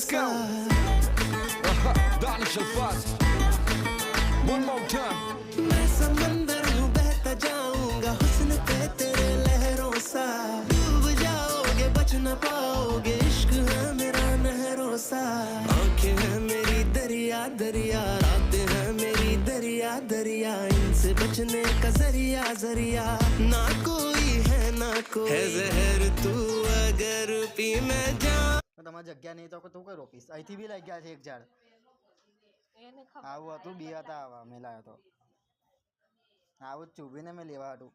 Let's go. Danish Alfaz. One more time. मैं समंदर हूँ बहता जाऊंगा हुस्न पे तेरे लहरों सा डूब जाओगे बच न पाओगे इश्क है मेरा नहरों सा आंखें हैं मेरी दरिया दरिया रातें हैं मेरी दरिया दरिया इनसे बचने का जरिया जरिया ना कोई है ना कोई है जहर तू अगर पी मैं जाऊं તમારી જગ્યા નહીં તો તું કઈ રોપીશ અહીંથી બી લઈ ગયા છે એક ઝાડ આવું હતું બી હતા આવા મેં લાવ્યો તો આવું જ ચૂબીને મેં લેવા હતું